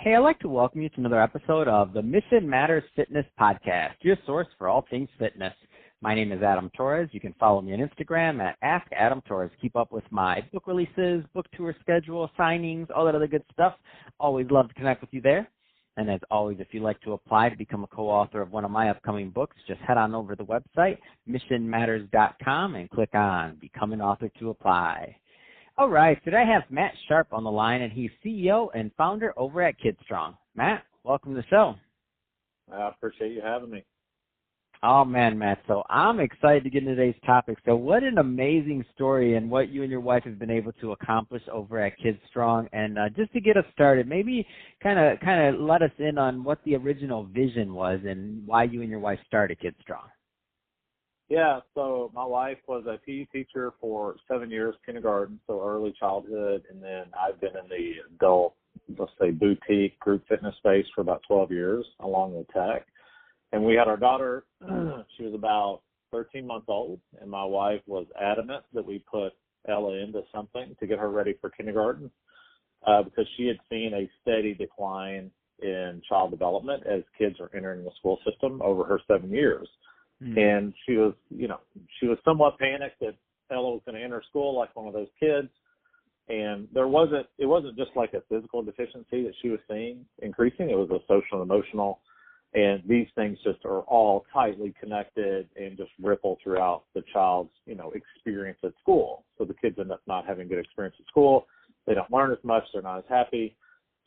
Hey, I'd like to welcome you to another episode of the Mission Matters Fitness Podcast, your source for all things fitness. My name is Adam Torres. You can follow me on Instagram at AskAdamTorres. Keep up with my book releases, book tour schedule, signings, all that other good stuff. Always love to connect with you there. And as always, if you'd like to apply to become a co-author of one of my upcoming books, just head on over to the website, missionmatters.com, and click on Become an Author to apply. All right, today I have Matt Sharp on the line, and he's CEO and founder over at KidStrong. Matt, welcome to the show. I appreciate you having me. Oh, man, Matt. So I'm excited to get into today's topic. So what an amazing story and what you and your wife have been able to accomplish over at KidStrong. And just to get us started, maybe kind of let us in on what the original vision was and why you and your wife started KidStrong. Yeah, so my wife was a PE teacher for 7 years, kindergarten, so early childhood, and then I've been in the adult, let's say, boutique group fitness space for about 12 years, along with tech. And we had our daughter, she was about 13 months old, and my wife was adamant that we put Ella into something to get her ready for kindergarten because she had seen a steady decline in child development as kids are entering the school system over her 7 years. And she was somewhat panicked that Ella was going to enter school like one of those kids. And it wasn't just like a physical deficiency that she was seeing increasing. It was a social and emotional. And these things just are all tightly connected and just ripple throughout the child's, experience at school. So the kids end up not having good experience at school. They don't learn as much. They're not as happy.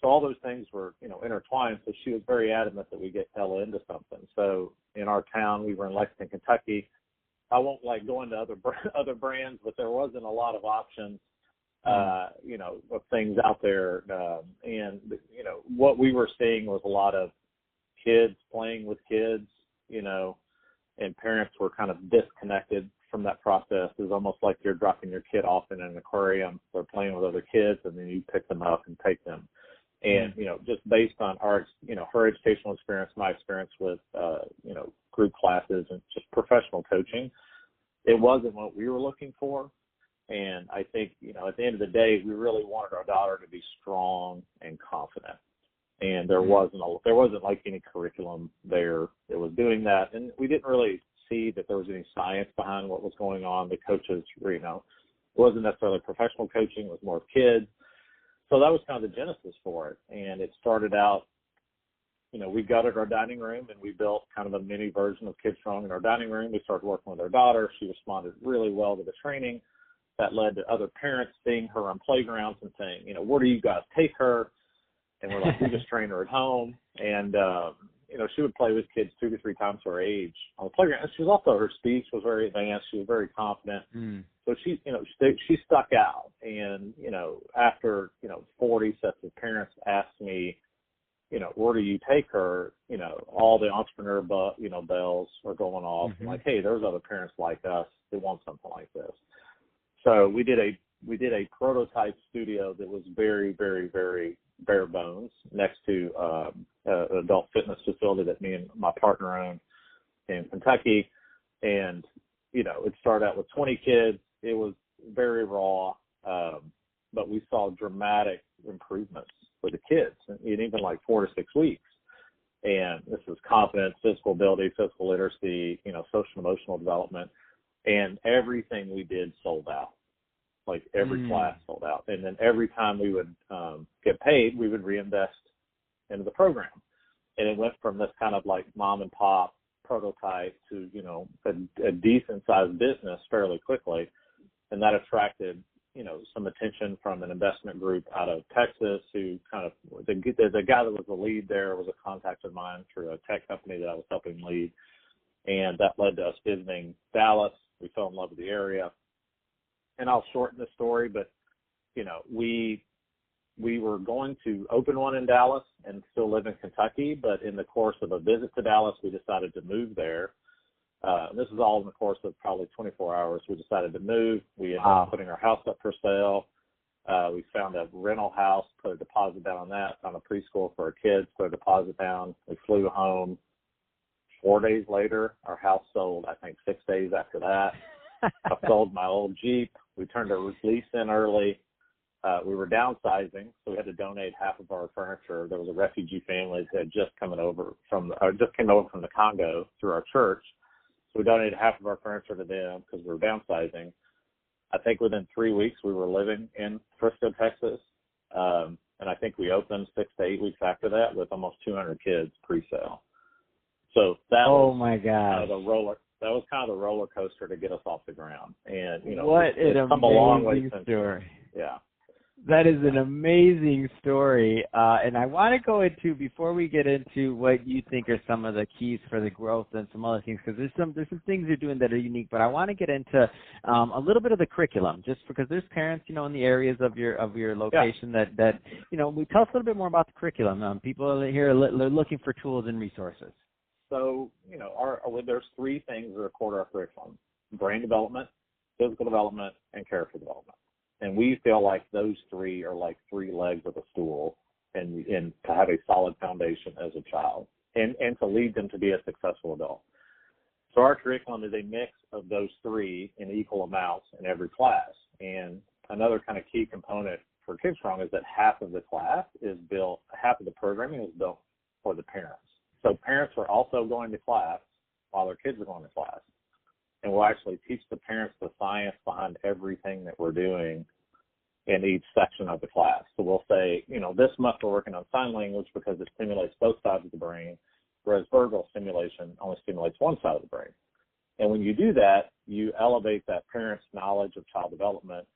So all those things were, intertwined. So she was very adamant that we get Ella into something. So in our town, we were in Lexington, Kentucky. I won't go into other brands, but there wasn't a lot of options, of things out there. And what we were seeing was a lot of kids playing with kids, and parents were kind of disconnected from that process. It was almost like you're dropping your kid off in an aquarium. They're playing with other kids, and then you pick them up and take them. And, just based on our, her educational experience, my experience with, group classes and just professional coaching, it wasn't what we were looking for. And I think, at the end of the day, we really wanted our daughter to be strong and confident. And there wasn't like any curriculum there that was doing that. And we didn't really see that there was any science behind what was going on. The coaches were, it wasn't necessarily professional coaching. It was more of kids. So that was kind of the genesis for it. And it started out, we gutted our dining room and we built kind of a mini version of KidStrong in our dining room. We started working with our daughter. She responded really well to the training. That led to other parents seeing her on playgrounds and saying, where do you guys take her? And we're like, we just train her at home. And, she would play with kids 2 to 3 times her age on the playground. And she was also, her speech was very advanced. She was very confident. So she, she stuck out. And, after, 40 sets of parents asked me, where do you take her? All the entrepreneur, bells are going off. Like, hey, there's other parents like us that want something like this. So we did a prototype studio that was very, very, very bare bones next to an adult fitness facility that me and my partner owned in Kentucky. And, it started out with 20 kids. It was very raw, but we saw dramatic improvements for the kids in even like 4 to 6 weeks. And this is confidence, physical ability, physical literacy, social and emotional development. And everything we did sold out. Like every class sold out. And then every time we would get paid, we would reinvest into the program. And it went from this kind of like mom and pop prototype to, a decent sized business fairly quickly. And that attracted, some attention from an investment group out of Texas who kind of, the guy that was the lead there was a contact of mine through a tech company that I was helping lead. And that led to us visiting Dallas. We fell in love with the area. And I'll shorten the story, but, we were going to open one in Dallas and still live in Kentucky, but in the course of a visit to Dallas, we decided to move there. This is all in the course of probably 24 hours. We decided to move. We ended up putting our house up for sale. We found a rental house, put a deposit down on that, found a preschool for our kids, put a deposit down. We flew home. 4 days later, our house sold, I think 6 days after that. I sold my old Jeep. We turned a lease in early. We were downsizing, so we had to donate half of our furniture. There was a refugee family that had just came over from the Congo through our church. So we donated half of our furniture to them because we were downsizing. I think within 3 weeks we were living in Frisco, Texas. And I think we opened 6 to 8 weeks after that with almost 200 kids pre-sale. So that was my God. That was kind of the roller coaster to get us off the ground. And, what it's come a long way amazing since. story. Yeah. That is an amazing story, and I want to go into, before we get into what you think are some of the keys for the growth and some other things, because there's some things you're doing that are unique, but I want to get into a little bit of the curriculum, just because there's parents, in the areas of your location that we tell us a little bit more about the curriculum. People are here they're looking for tools and resources. So, there's 3 things that are core to our curriculum: brain development, physical development, and character development. And we feel like those 3 are like 3 legs of a stool, and to have a solid foundation as a child and to lead them to be a successful adult. So our curriculum is a mix of those 3 in equal amounts in every class. And another kind of key component for KidStrong is that half of the programming is built for the parents. So parents are also going to class while their kids are going to class. And we'll actually teach the parents the science behind everything that we're doing in each section of the class. So we'll say, this month we're working on sign language because it stimulates both sides of the brain, whereas verbal stimulation only stimulates one side of the brain. And when you do that, you elevate that parent's knowledge of child development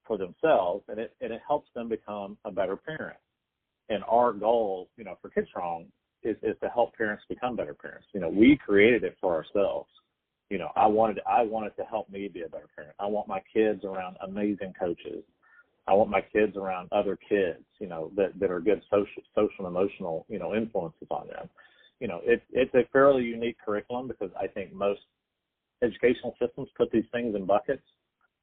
for themselves, and it helps them become a better parent. And our goal, for KidStrong is to help parents become better parents. We created it for ourselves. I wanted to help me be a better parent. I want my kids around amazing coaches. I want my kids around other kids, that are good social and emotional, influences on them. It's a fairly unique curriculum because I think most educational systems put these things in buckets,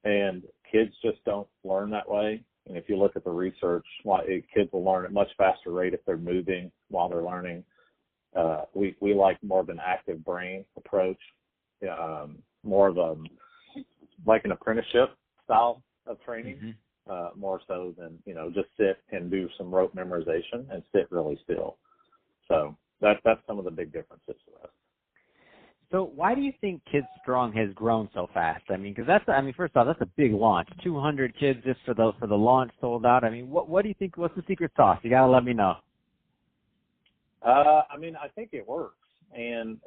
and kids just don't learn that way. And if you look at the research, kids will learn at a much faster rate if they're moving while they're learning. We like more of an active brain approach. More of like an apprenticeship style of training, more so than, just sit and do some rote memorization and sit really still. So that's some of the big differences for us. So why do you think KidStrong has grown so fast? Because first off, that's a big launch. 200 kids just for the launch sold out. What do you think? What's the secret sauce? You got to let me know. I think it works. And,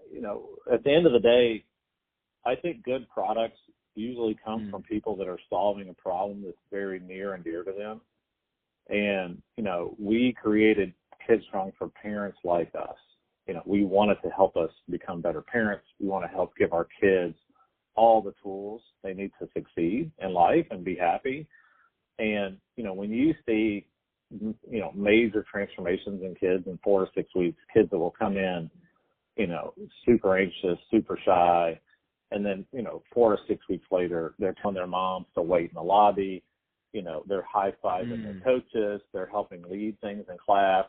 at the end of the day, I think good products usually come from people that are solving a problem that's very near and dear to them. And, we created KidStrong for parents like us. We wanted to help us become better parents. We want to help give our kids all the tools they need to succeed in life and be happy. And, when you see, major transformations in kids in 4 to 6 weeks, kids that will come in, super anxious, super shy, and then, 4 to 6 weeks later, they're telling their moms to wait in the lobby. They're high-fiving their coaches. They're helping lead things in class.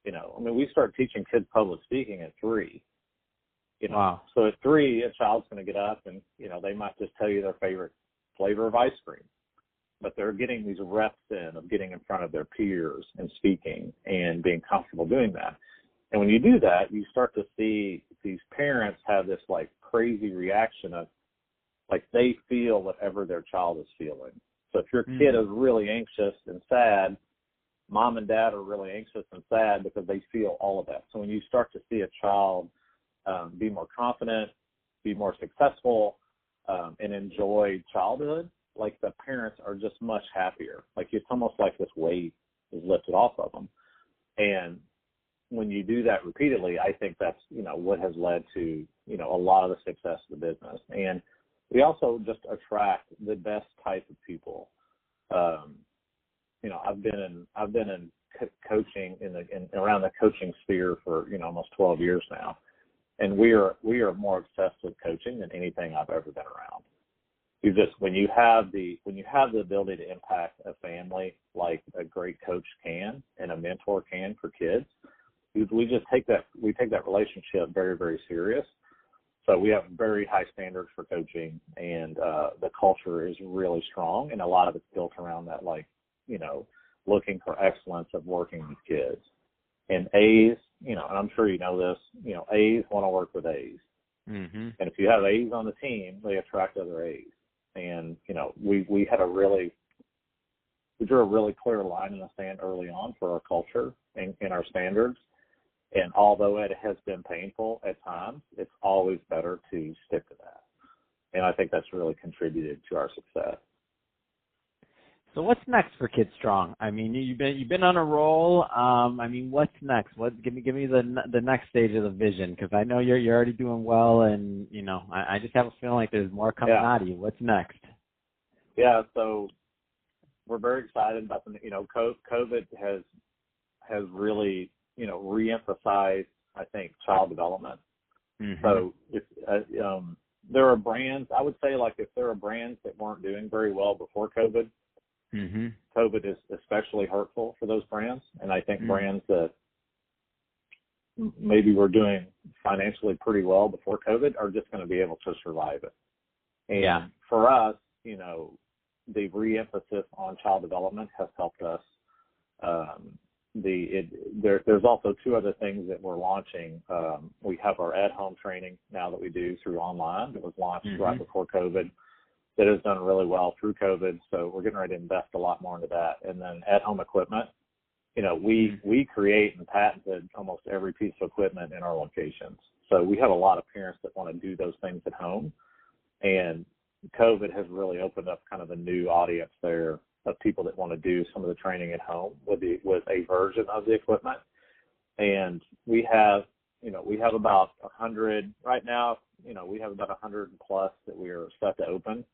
We start teaching kids public speaking at 3. Wow. So at 3, a child's going to get up and, they might just tell you their favorite flavor of ice cream. But they're getting these reps in of getting in front of their peers and speaking and being comfortable doing that. And when you do that, you start to see these parents have this like crazy reaction of like they feel whatever their child is feeling. So if your kid is really anxious and sad, mom and dad are really anxious and sad because they feel all of that. So when you start to see a child be more confident, be more successful, and enjoy childhood, like the parents are just much happier. Like it's almost like this weight is lifted off of them. And when you do that repeatedly, I think that's, what has led to, a lot of the success of the business. And we also just attract the best type of people. I've been in coaching around the coaching sphere for, almost 12 years now. And we are more obsessed with coaching than anything I've ever been around. When you have the ability to impact a family like a great coach can and a mentor can for kids, we take that relationship very, very serious. So we have very high standards for coaching, and the culture is really strong, and a lot of it's built around that like looking for excellence of working with kids. And A's, and I'm sure you know this, A's want to work with A's. Mm-hmm. And if you have A's on the team, they attract other A's. And, we drew a really clear line in the sand early on for our culture and our standards. And although it has been painful at times, it's always better to stick to that. And I think that's really contributed to our success. So what's next for KidStrong? I mean, you've been on a roll. What's next? Give me the next stage of the vision, because I know you're already doing well, and I just have a feeling like there's more coming out of you. What's next? Yeah, so we're very excited about COVID has really reemphasized, I think, child development. Mm-hmm. So if there are brands, I would say, like, if there are brands that weren't doing very well before COVID. Mm-hmm. COVID is especially hurtful for those brands, and I think brands that maybe were doing financially pretty well before COVID are just going to be able to survive it. And for us, the re-emphasis on child development has helped us. There's also two other things that we're launching. We have our at-home training now that we do through online. It was launched right before COVID. That has done really well through COVID, so we're getting ready to invest a lot more into that. And then at-home equipment, we create and patented almost every piece of equipment in our locations. So we have a lot of parents that want to do those things at home, and COVID has really opened up kind of a new audience there of people that want to do some of the training at home with a version of the equipment. And we have about 100 right now. We have about 100 plus that we are set to open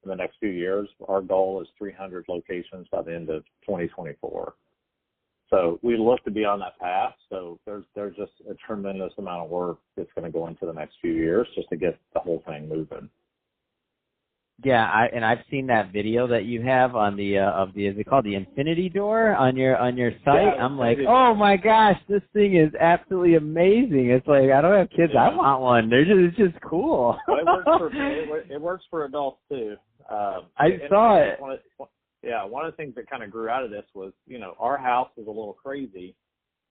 in the next few years. Our goal is 300 locations by the end of 2024. So we look to be on that path. So there's just a tremendous amount of work that's going to go into the next few years just to get the whole thing moving. Yeah, I've seen that video that you have on is it called the Infinity Door on your site? Yeah, I'm like, oh my gosh, this thing is absolutely amazing. It's like, I don't have kids, I want one. It's just cool. Well, it works for adults too. I saw it. One of the things that kind of grew out of this was, our house is a little crazy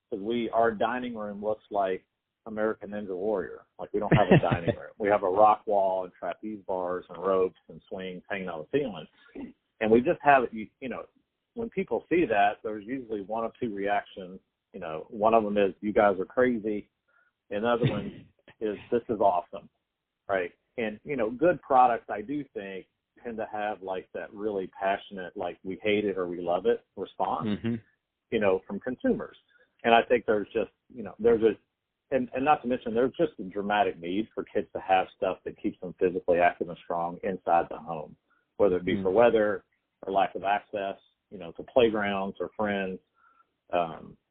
because our dining room looks like American Ninja Warrior. Like, we don't have a dining room. We have a rock wall and trapeze bars and ropes and swings hanging on the ceiling. And we just have, when people see that, there's usually one of two reactions. One of them is, you guys are crazy. And the other one is, this is awesome. Right. And, good products, I do think, tend to have like that really passionate, like, we hate it or we love it response, from consumers. And I think there's just, and not to mention, there's just a dramatic need for kids to have stuff that keeps them physically active and strong inside the home, whether it be for weather or lack of access, to playgrounds or friends.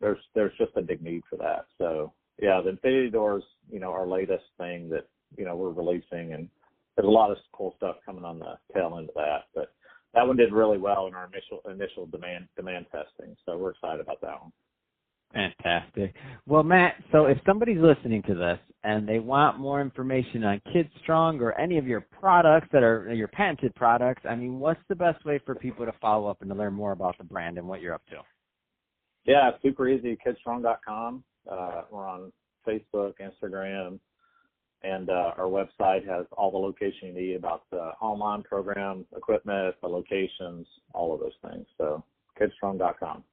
There's just a big need for that. So, the Infinity Door is, our latest thing that, we're releasing, and there's a lot of cool stuff coming on the tail end of that. But that one did really well in our initial demand testing. So we're excited about that one. Fantastic. Well, Matt, so if somebody's listening to this and they want more information on KidStrong or any of your products that are your patented products, what's the best way for people to follow up and to learn more about the brand and what you're up to? Yeah, super easy, KidStrong.com. We're on Facebook, Instagram, and our website has all the location you need about the online program, equipment, the locations, all of those things. So KidStrong.com.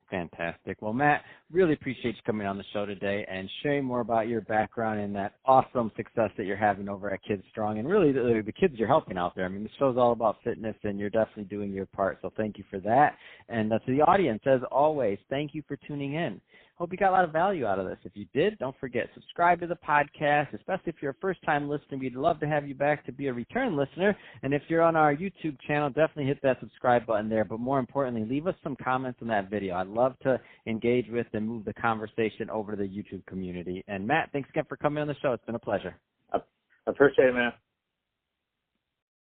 Fantastic. Well, Matt, really appreciate you coming on the show today and sharing more about your background and that awesome success that you're having over at KidStrong, and really the kids you're helping out there. The show's all about fitness, and you're definitely doing your part, so thank you for that. And to the audience, as always, thank you for tuning in. Hope you got a lot of value out of this. If you did, don't forget, subscribe to the podcast, especially if you're a first-time listener. We'd love to have you back to be a return listener. And if you're on our YouTube channel, definitely hit that subscribe button there. But more importantly, leave us some comments on that video. I'd love to engage with and move the conversation over to the YouTube community. And Matt, thanks again for coming on the show. It's been a pleasure. I appreciate it, man.